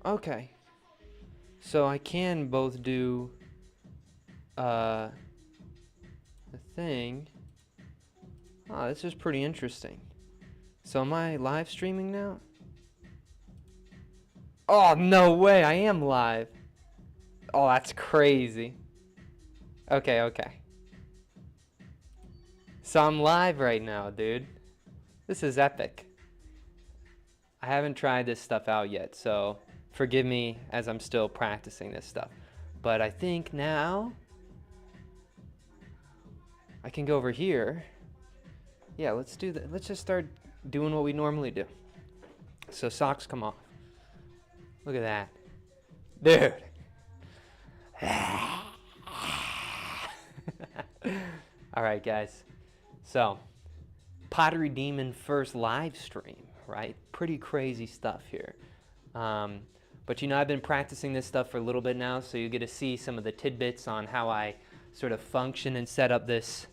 Okay. So I can both do the thing. Oh, this is pretty interesting. So am I live streaming now? Oh, no way, I am live. Oh, that's crazy. Okay, okay. So I'm live right now, dude. This is epic. I haven't tried this stuff out yet, so forgive me as I'm still practicing this stuff. But I think now I can go over here. Yeah, let's do that. Let's just start doing what we normally do. So socks come off. Look at that. Dude. All right, guys. So, Pottery Demon first live stream, right? Pretty crazy stuff here. But you know, I've been practicing this stuff for a little bit now, so you get to see some of the tidbits on how I sort of function and set up this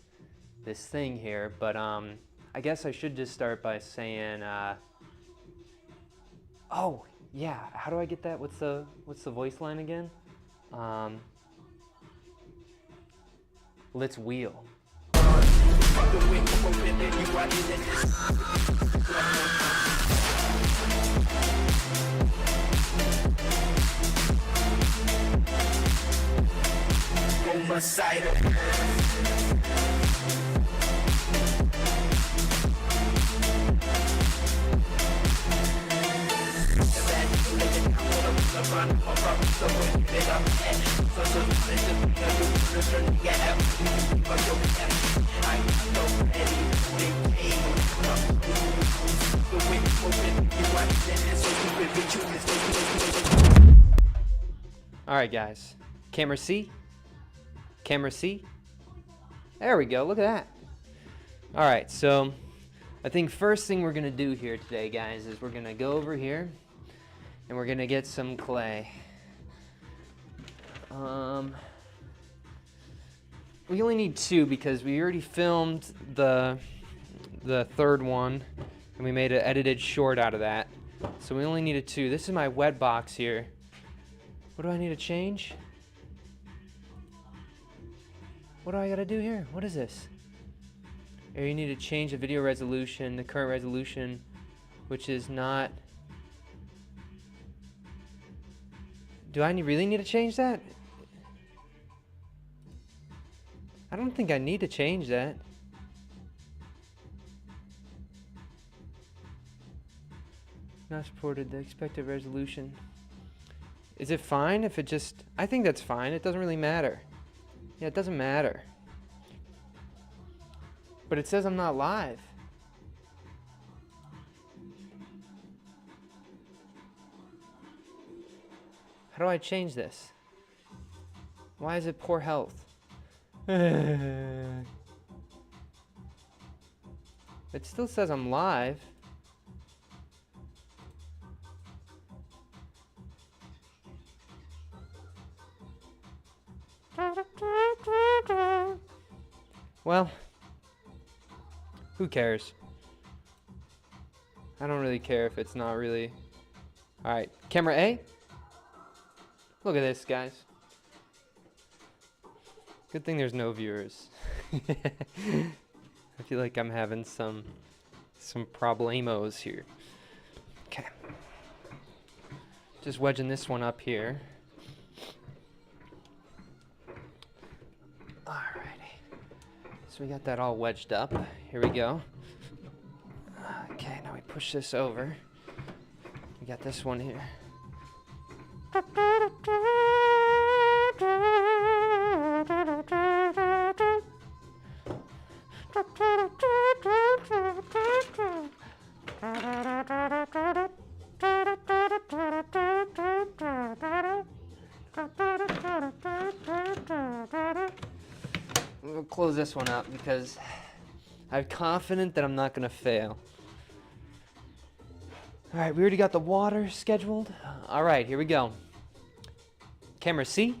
thing here. But I guess I should just start by saying, oh yeah, how do I get that? What's the voice line again? Let's wheel. All right, guys. Camera C. Camera C. There we go. Look at that. All right, so I think first thing we're going to do here today, guys, is we're going to go over here and we're going to get some clay. We only need 2 because we already filmed the third one and we made an edited short out of that. So we only needed 2. This is my wet box here. What do I need to change? What do I gotta do here? What is this? Here, you need to change the video resolution, the current resolution, which is not... Do I really need to change that? I don't think I need to change that. Not supported, the expected resolution. Is it fine if it just... I think that's fine. It doesn't really matter. Yeah, it doesn't matter. But it says I'm not live. How do I change this? Why is it poor health? It still says I'm live. Well, who cares? I don't really care if it's not really... Alright, camera A. Look at this, guys. Good thing there's no viewers. I feel like I'm having some problemos here. Okay. Just wedging this one up here. So we got that all wedged up. Here we go. Okay, now we push this over. We got this one here. We'll close this one up because I'm confident that I'm not going to fail. All right, we already got the water scheduled. All right, here we go. Camera C.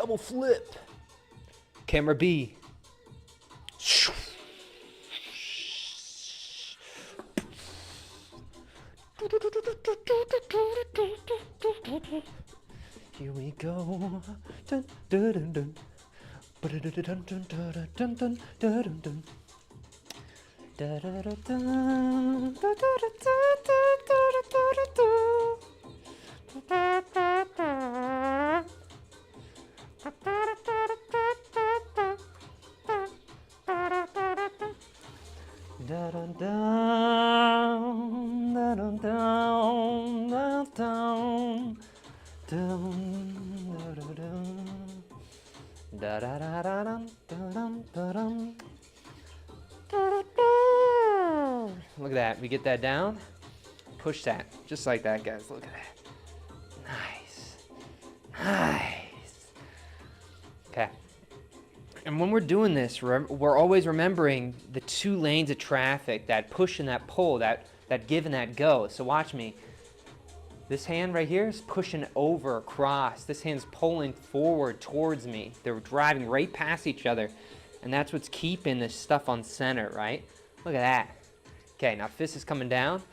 double flip. Camera B. Here we go. Dun, dun, dun, dun. Dun, dun, dun, dun, dun, dun, dun, dun. Da, da, da, da. Da, da, da, da, da, da, da. Da dun down, da dun down, da down, down, da da dun, da da da da dum, da dum, da dum. Look at that. We get that down. Push that, just like that, guys. Look at that. Nice, nice. Okay. And when we're doing this, we're always remembering the 2 lanes of traffic, that push and that pull, that give and that go. So watch me. This hand right here is pushing over across. This hand's pulling forward towards me. They're driving right past each other. And that's what's keeping this stuff on center, right? Look at that. Okay, now fist is coming down.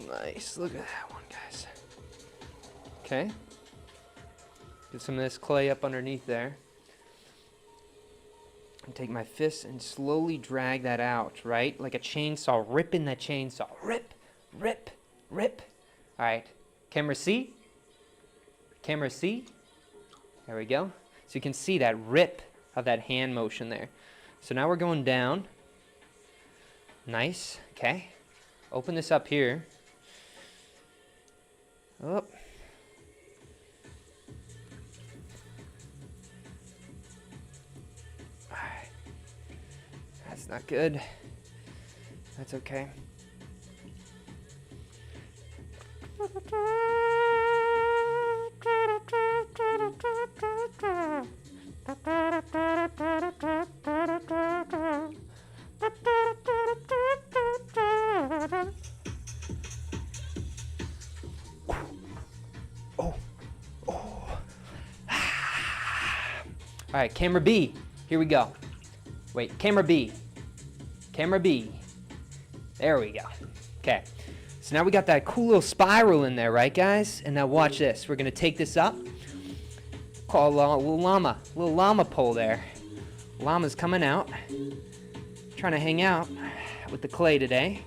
Nice. Look at that one, guys. Okay. Get some of this clay up underneath there. And take my fist and slowly drag that out, right? Like a chainsaw, ripping that chainsaw. Rip, rip, rip. All right, camera C. Camera C. There we go. So you can see that rip of that hand motion there. So now we're going down. Nice, okay. Open this up here. Up. That's not good. That's okay. Oh. All right, camera B. Here we go. Wait, camera B. Camera B. There we go. Okay. So now we got that cool little spiral in there, right, guys? And now watch this. We're going to take this up. Call a little llama pole there. Llama's coming out. Trying to hang out with the clay today.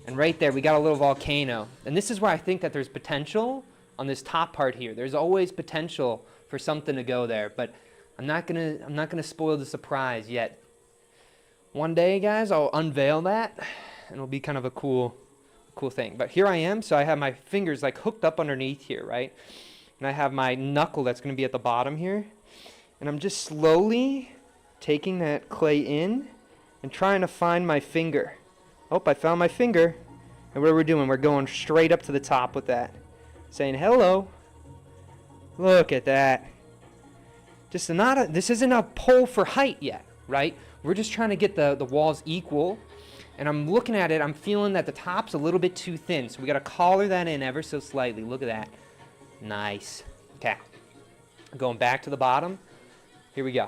And right there, we got a little volcano. And this is where I think that there's potential on this top part here. There's always potential for something to go there, but I'm not gonna spoil the surprise yet. One day, guys, I'll unveil that, and it'll be kind of a cool thing. But here I am, so I have my fingers like hooked up underneath here, right? And I have my knuckle that's gonna be at the bottom here. And I'm just slowly taking that clay in and trying to find my finger. Oh, I found my finger. And what are we doing? We're going straight up to the top with that. Saying hello. Look at that. This isn't a pole for height yet, right? We're just trying to get the walls equal. And I'm looking at it, I'm feeling that the top's a little bit too thin. So we gotta collar that in ever so slightly. Look at that. Nice. Okay. Going back to the bottom. Here we go.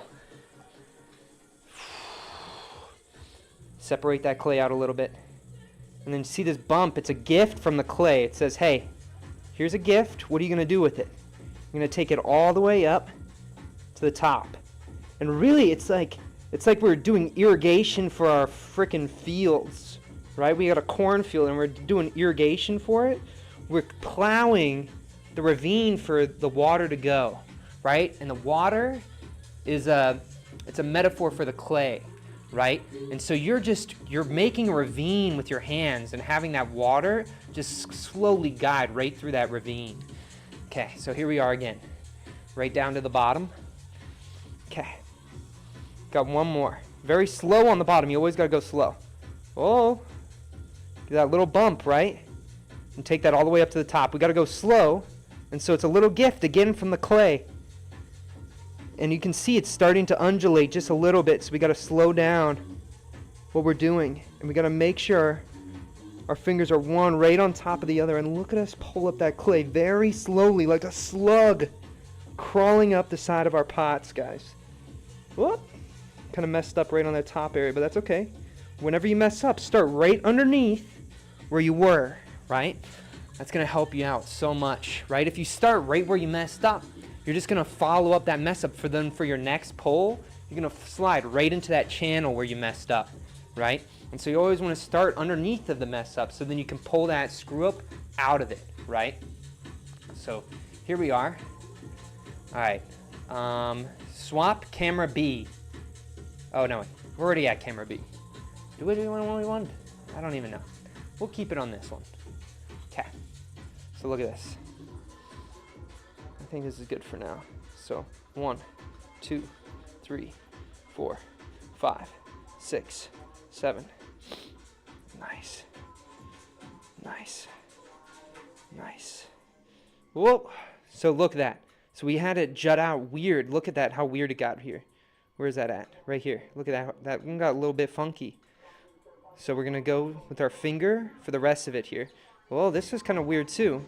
Separate that clay out a little bit. And then see this bump, it's a gift from the clay. It says, hey, here's a gift. What are you gonna do with it? You're gonna take it all the way up to the top. And really, it's like we're doing irrigation for our frickin' fields, right? We got a cornfield and we're doing irrigation for it. We're plowing the ravine for the water to go, right? And the water is it's a metaphor for the clay, right? And so you're making a ravine with your hands and having that water just slowly guide right through that ravine. Okay, so here we are again, right down to the bottom. Okay. Got one more. Very slow on the bottom. You always got to go slow. Oh. Get that little bump, right? And take that all the way up to the top. We got to go slow. And so it's a little gift again from the clay. And you can see it's starting to undulate just a little bit. So we got to slow down what we're doing. And we got to make sure our fingers are one right on top of the other. And look at us pull up that clay very slowly like a slug crawling up the side of our pots, guys. Whoop! Kind of messed up right on that top area, but that's okay. Whenever you mess up, start right underneath where you were, right? That's going to help you out so much, right? If you start right where you messed up, you're just going to follow up that mess up for your next pull. You're going to slide right into that channel where you messed up, right? And so you always want to start underneath of the mess up so then you can pull that screw up out of it, right? So here we are. All right. Swap camera B. Oh, no, we're already at camera B. Do we do only one? I don't even know. We'll keep it on this one. Okay. So look at this. I think this is good for now. So 1, 2, 3, 4, 5, 6, 7. Nice. Nice. Nice. Whoa. So look at that. So we had it jut out weird. Look at that, how weird it got here. Where is that at? Right here. Look at that. That one got a little bit funky. So we're going to go with our finger for the rest of it here. Well, this is kind of weird too.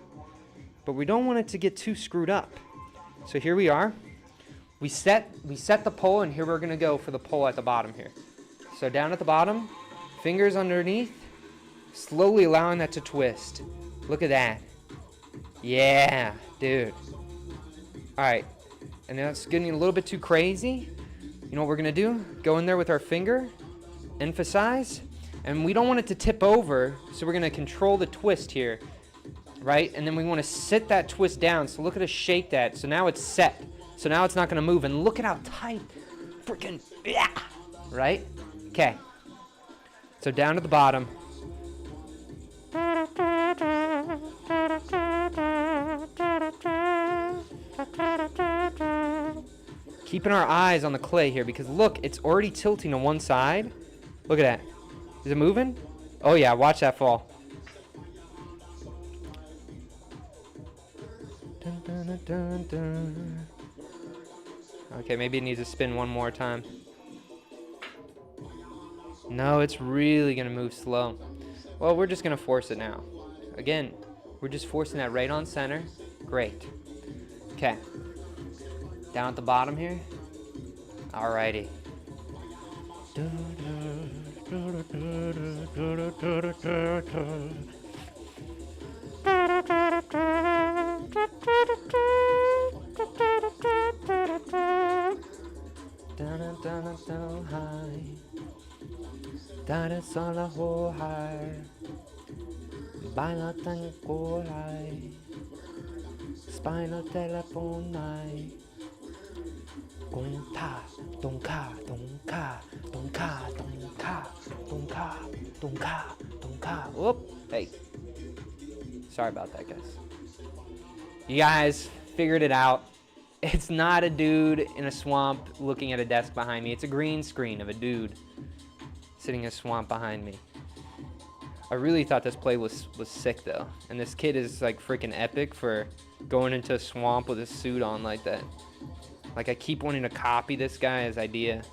But we don't want it to get too screwed up. So here we are. We set the pole, and here we're going to go for the pole at the bottom here. So down at the bottom, fingers underneath, slowly allowing that to twist. Look at that. Yeah, dude. All right. And now it's getting a little bit too crazy. You know what we're going to do? Go in there with our finger, emphasize, and we don't want it to tip over, so we're going to control the twist here, right? And then we want to sit that twist down, so look at us shake that. So now it's set. So now it's not going to move, and look at how tight, freaking, yeah, right? Okay. So down to the bottom. Keeping our eyes on the clay here, because look, it's already tilting to one side. Look at that. Is it moving? Oh yeah, watch that fall. Dun, dun, dun, dun. Okay, maybe it needs to spin one more time. No, it's really gonna move slow. Well, we're just gonna force it now. Again, we're just forcing that right on center. Great. Okay. Down at the bottom here. Alrighty. Spinal telephone. Donka, donka, donka, donka, donka, donka, donka, donka. Whoop! Hey. Sorry about that, guys. You guys figured it out. It's not a dude in a swamp looking at a desk behind me. It's a green screen of a dude sitting in a swamp behind me. I really thought this play was sick, though. And this kid is, like, freaking epic for going into a swamp with a suit on like that. Like, I keep wanting to copy this guy's idea.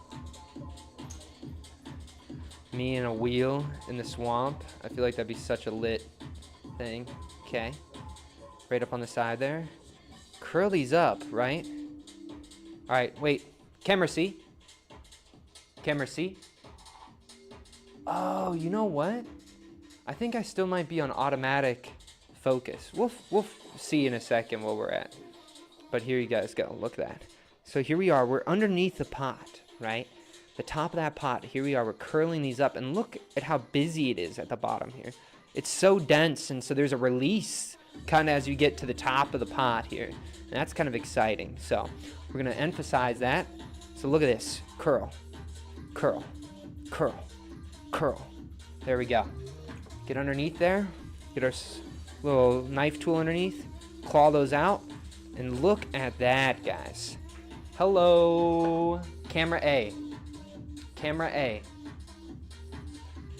Me in a wheel in the swamp. I feel like that'd be such a lit thing. Okay. Right up on the side there. Curl these up, right? All right, wait. Camera C. Camera C. Oh, you know what? I think I still might be on automatic focus. We'll see in a second where we're at. But here you guys go. Look at that. So here we are. We're underneath the pot, right? The top of that pot. Here we are. We're curling these up. And look at how busy it is at the bottom here. It's so dense, and so there's a release kind of as you get to the top of the pot here. And that's kind of exciting. So we're going to emphasize that. So look at this. Curl. Curl. Curl. Curl. There we go. Get underneath there. Get our little knife tool underneath. Claw those out. And look at that, guys. Hello. Camera A. Camera A.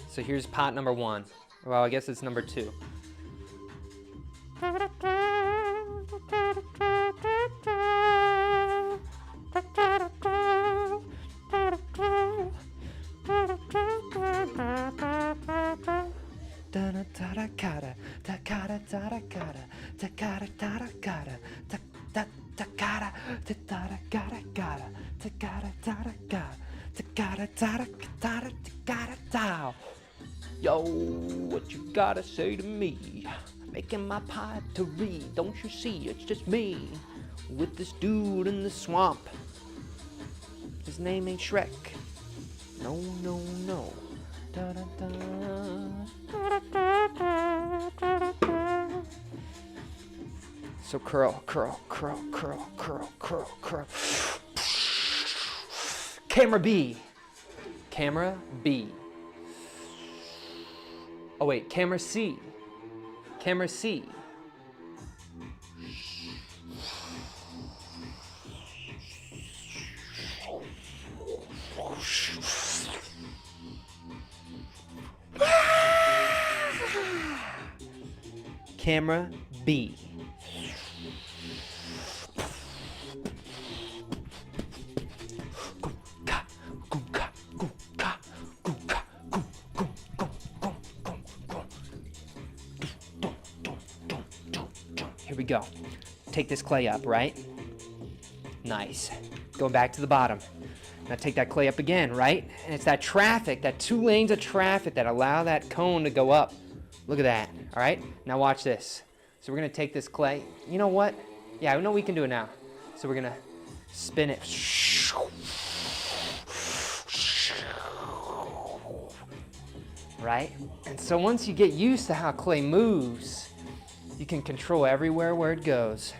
So here's pot number 1. Well, I guess it's number 2. ta-gotta, ta-da-da, gotta, gotta, ta-gotta, ta-da, gotta, ta-gotta, ta-da, ta-da, ta-gotta, ta. Yo, what you gotta say to me? Making my pottery, don't you see? It's just me with this dude in the swamp. His name ain't Shrek. No, no, no. Da, da, da. So curl, curl, curl, curl, curl, curl, curl. Camera B. Camera B. Oh wait, camera C. Camera C. Camera B. Here we go. Take this clay up, right? Nice. Going back to the bottom. Now take that clay up again, right? And it's that traffic, that 2 lanes of traffic that allow that cone to go up. Look at that, all right? Now watch this. So we're gonna take this clay. You know what? Yeah, I know we can do it now. So we're gonna spin it. Right? And so once you get used to how clay moves, you can control everywhere where it goes.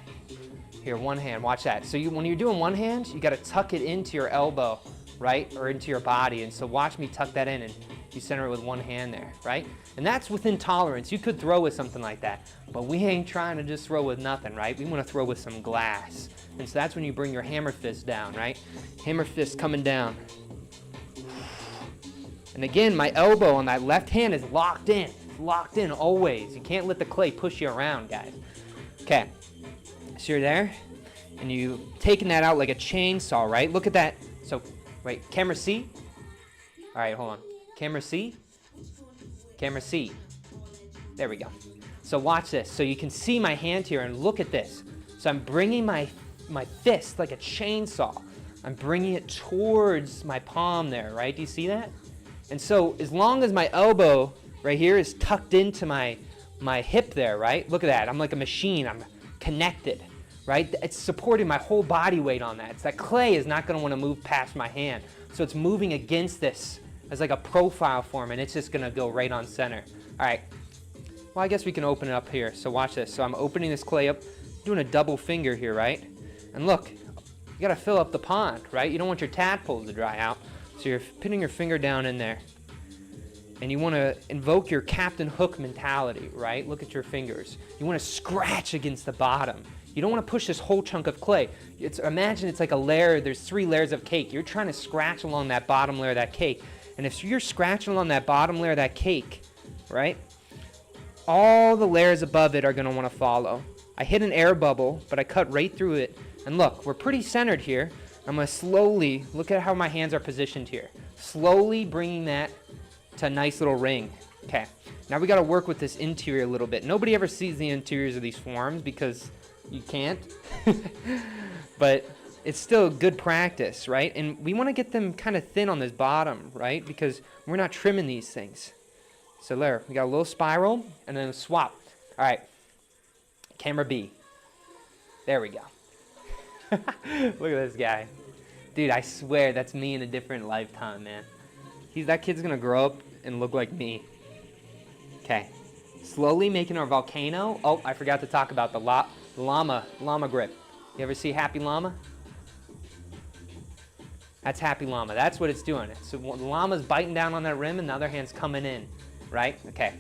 Here, one hand, watch that. So when you're doing one hand, you gotta tuck it into your elbow, right? Or into your body. And so watch me tuck that in and you center it with one hand there, right? And that's within tolerance. You could throw with something like that, but we ain't trying to just throw with nothing, right? We wanna throw with some glass. And so that's when you bring your hammer fist down, right? Hammer fist coming down. And again, my elbow on that left hand is locked in. It's locked in always. You can't let the clay push you around, guys. Okay, so you're there, and you taking that out like a chainsaw, right? Look at that. So, wait, camera C? All right, hold on. Camera C? Camera C. There we go. So watch this. So you can see my hand here, and look at this. So I'm bringing my fist like a chainsaw. I'm bringing it towards my palm there, right? Do you see that? And so as long as my elbow right here is tucked into my hip there, right? Look at that. I'm like a machine. I'm connected, right? It's supporting my whole body weight on that. It's that clay is not going to want to move past my hand. So it's moving against this as like a profile form, and it's just going to go right on center. All right. Well, I guess we can open it up here. So watch this. So I'm opening this clay up, doing a double finger here, right? And look, you got to fill up the pond, right? You don't want your tadpoles to dry out. So you're putting your finger down in there. And you want to invoke your Captain Hook mentality, right? Look at your fingers. You want to scratch against the bottom. You don't want to push this whole chunk of clay. Imagine it's like a layer. There's 3 layers of cake. You're trying to scratch along that bottom layer of that cake. And if you're scratching along that bottom layer of that cake, right, all the layers above it are going to want to follow. I hit an air bubble, but I cut right through it. And look, we're pretty centered here. I'm going to slowly, look at how my hands are positioned here. Slowly bringing that to a nice little ring. Okay, now we got to work with this interior a little bit. Nobody ever sees the interiors of these forms because you can't. But it's still good practice, right? And we want to get them kind of thin on this bottom, right? Because we're not trimming these things. So there, we got a little spiral and then a swap. All right, camera B. There we go. Look at this guy. Dude, I swear that's me in a different lifetime, man. That kid's gonna grow up and look like me. Okay. Slowly making our volcano. Oh, I forgot to talk about the llama grip. You ever see Happy Llama? That's Happy Llama. That's what it's doing. So the llama's biting down on that rim and the other hand's coming in, right? Okay.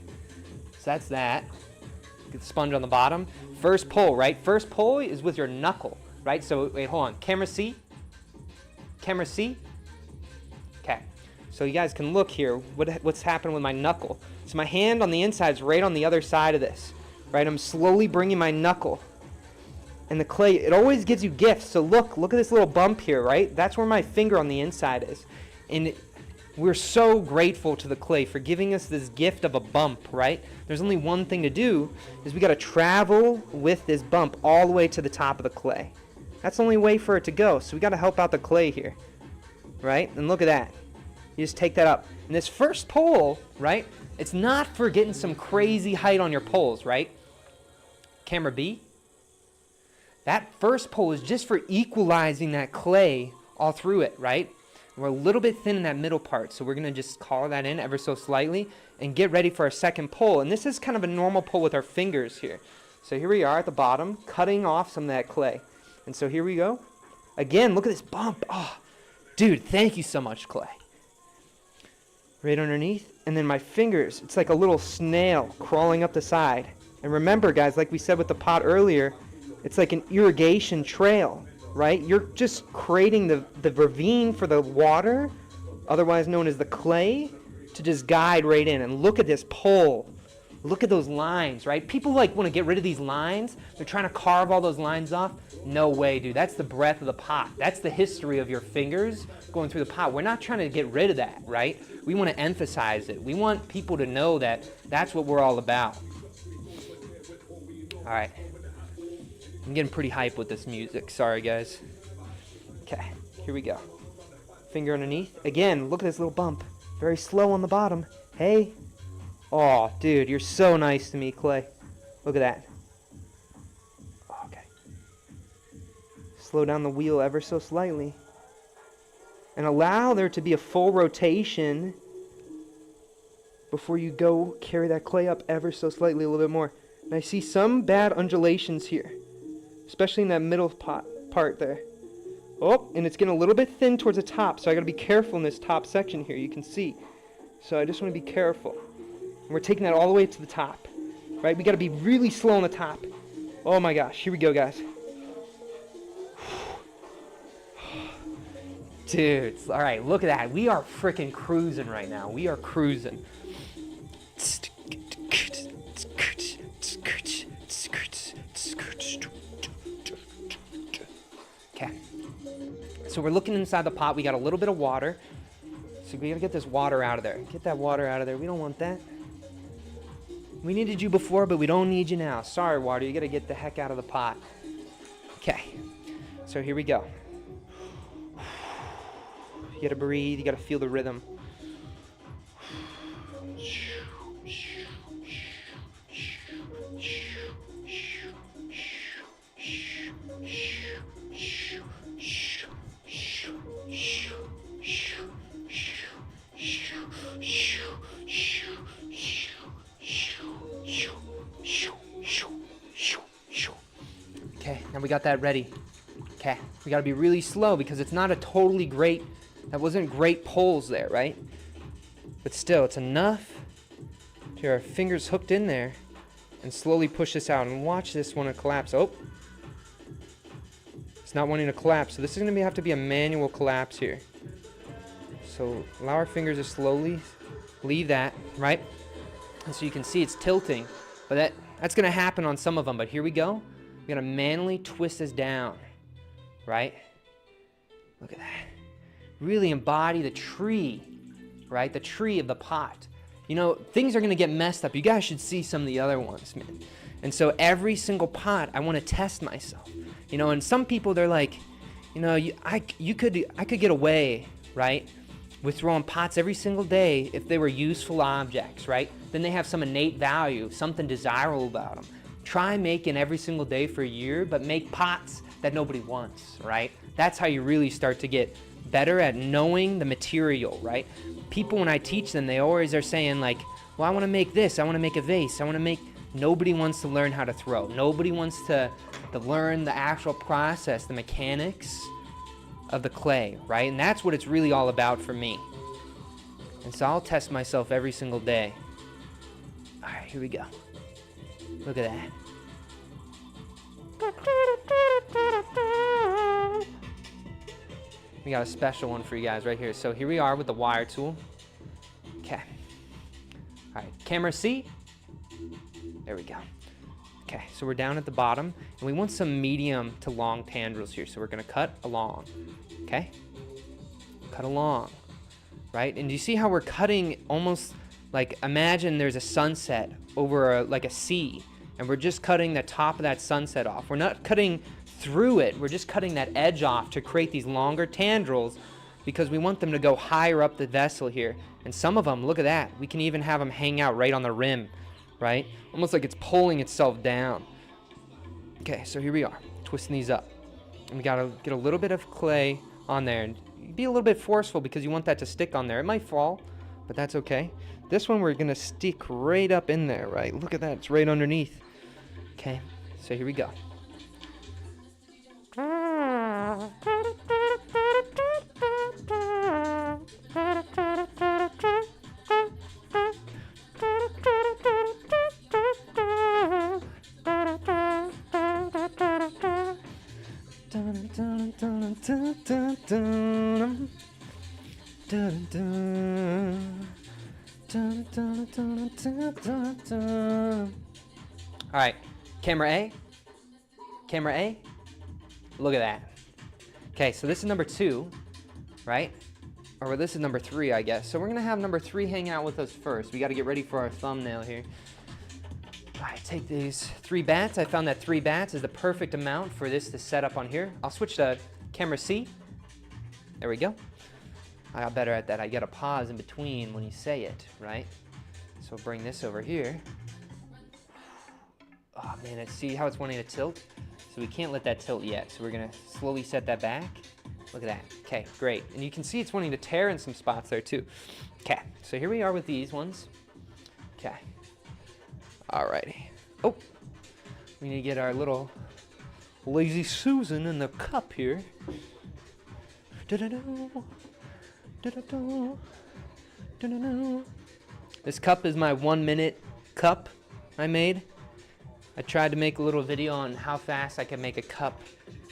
So that's that. Get the sponge on the bottom. First pull, right? First pull is with your knuckle. Right, so wait, hold on. Camera C. Camera C. Okay, so you guys can look here. What's happening with my knuckle? So my hand on the inside is right on the other side of this. Right, I'm slowly bringing my knuckle. And the clay, it always gives you gifts. So look at this little bump here, right? That's where my finger on the inside is. And we're so grateful to the clay for giving us this gift of a bump, right? There's only one thing to do, is we got to travel with this bump all the way to the top of the clay. That's the only way for it to go. So we got to help out the clay here, right? And look at that. You just take that up. And this first pole, right? It's not for getting some crazy height on your poles, right? Camera B. That first pole is just for equalizing that clay all through it, right? We're a little bit thin in that middle part, so we're going to just collar that in ever so slightly and get ready for our second pole. And this is kind of a normal pole with our fingers here. So here we are at the bottom, cutting off some of that clay. And so here we go. Again, look at this bump. Oh, dude, thank you so much, clay. Right underneath. And then my fingers, it's like a little snail crawling up the side. And remember, guys, like we said with the pot earlier, it's like an irrigation trail, right? You're just creating the ravine for the water, otherwise known as the clay, to just guide right in. And look at this pole. Look at those lines, right? People like want to get rid of these lines. They're trying to carve all those lines off. No way, dude. That's the breath of the pot. That's the history of your fingers going through the pot. We're not trying to get rid of that, right? We want to emphasize it. We want people to know that that's what we're all about. All right. I'm getting pretty hype with this music. Sorry, guys. Okay, here we go. Finger underneath. Again, look at this little bump. Very slow on the bottom. Hey. Oh, dude, you're so nice to me, Clay. Look at that. Okay. Slow down the wheel ever so slightly. And allow there to be a full rotation before you go carry that clay up ever so slightly a little bit more. And I see some bad undulations here, especially in that middle part there. Oh, and it's getting a little bit thin towards the top, so I got to be careful in this top section here. You can see. So I just want to be careful. And we're taking that all the way to the top, right? We got to be really slow on the top. Oh my gosh, here we go, guys. Dudes, all right, look at that. We are freaking cruising right now. We are cruising. Okay. So we're looking inside the pot. We got a little bit of water. So we got to get this water out of there. Get that water out of there. We don't want that. We needed you before, but we don't need you now. Sorry, water. You got to get the heck out of the pot. Okay. So here we go. You got to breathe. You got to feel the rhythm. Okay, now we got that ready. Okay, we got to be really slow because it's not a totally great, that wasn't great poles there, right? But still, it's enough to our fingers hooked in there and slowly push this out. And watch this one collapse. Oh, it's not wanting to collapse. So this is going to have to be a manual collapse here. So allow our fingers to slowly leave that, right? And so you can see it's tilting. But that's going to happen on some of them. But here we go. We're going to manually twist this down, right? Look at that. Really embody the tree, right? The tree of the pot. You know, things are going to get messed up. You guys should see some of the other ones, man. And so every single pot, I want to test myself. You know, and some people, they're like, you know, I could get away, right, with throwing pots every single day if they were useful objects, right? Then they have some innate value, something desirable about them. Try making every single day for a year, but make pots that nobody wants, right? That's how you really start to get better at knowing the material, right? People, when I teach them, they always are saying like, well, I want to make this, I want to make a vase, I want to make, nobody wants to learn how to throw. Nobody wants to learn the actual process, the mechanics of the clay, right? And that's what it's really all about for me. And so I'll test myself every single day. All right, here we go. Look at that. We got a special one for you guys right here. So here we are with the wire tool. Okay. All right, camera C. There we go. Okay, so we're down at the bottom, and we want some medium to long tendrils here. So we're gonna cut along, okay? Cut along, right? And do you see how we're cutting almost like, imagine there's a sunset over like a sea, and we're just cutting the top of that sunset off. We're not cutting through it. We're just cutting that edge off to create these longer tendrils because we want them to go higher up the vessel here. And some of them, look at that. We can even have them hang out right on the rim, right? Almost like it's pulling itself down. Okay, so here we are, twisting these up. And we gotta get a little bit of clay on there. And be a little bit forceful because you want that to stick on there. It might fall, but that's okay. This one we're gonna stick right up in there, right? Look at that, it's right underneath. Okay, so here we go. All right, camera A. Camera A. Look at that. Okay, so this is number 2, right? Or this is number 3, I guess. So we're gonna have number 3 hang out with us first. We gotta get ready for our thumbnail here. All right, take these 3 bats. I found that 3 bats is the perfect amount for this to set up on here. I'll switch to camera C. There we go. I got better at that. I gotta pause in between when you say it, right? So bring this over here. Oh man, see how it's wanting to tilt? So we can't let that tilt yet. So we're gonna slowly set that back. Look at that. Okay, great. And you can see it's wanting to tear in some spots there too. Okay, so here we are with these ones. Okay. Alrighty. Oh, we need to get our little lazy Susan in the cup here. This cup is my 1-minute cup I made. I tried to make a little video on how fast I can make a cup.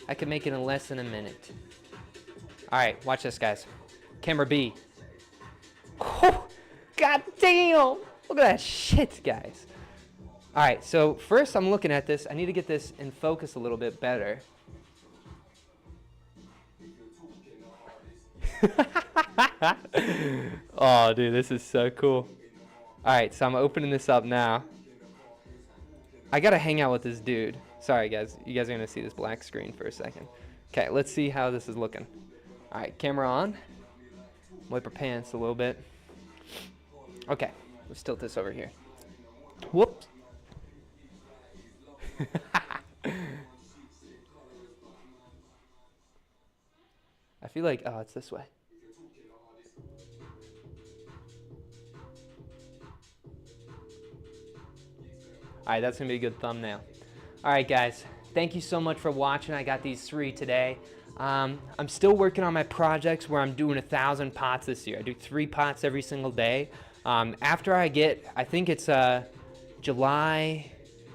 I can make it in less than a minute. All right, watch this, guys. Camera B. Oh, God damn! Look at that shit, guys. All right, so first I'm looking at this. I need to get this in focus a little bit better. Oh, dude, this is so cool. All right, so I'm opening this up now. I gotta hang out with this dude. Sorry, guys. You guys are gonna see this black screen for a second. Okay, let's see how this is looking. All right, camera on. Wipe our pants a little bit. Okay, let's tilt this over here. Whoops. I feel like, oh, it's this way. All right, that's gonna be a good thumbnail. All right, guys, thank you so much for watching. I got these 3 today. I'm still working on my projects where I'm doing 1,000 pots this year. I do 3 pots every single day. After I think it's July,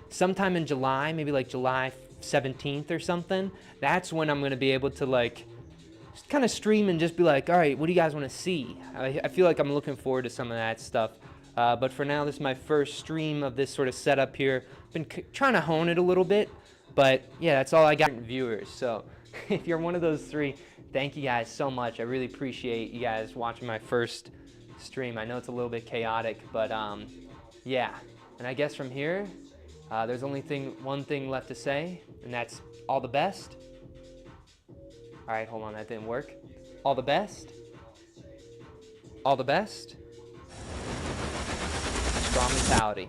sometime in July, maybe like July 17th or something. That's when I'm gonna be able to like just kind of stream and just be like, all right, what do you guys want to see? I feel like I'm looking forward to some of that stuff. But for now, this is my first stream of this sort of setup here. Been trying to hone it a little bit, but yeah, that's all I got. Viewers, so if you're one of those 3, thank you guys so much. I really appreciate you guys watching my first stream. I know it's a little bit chaotic, but yeah. And I guess from here, there's only one thing left to say, and that's all the best. All right, hold on, that didn't work. All the best. All the best. Strong mentality.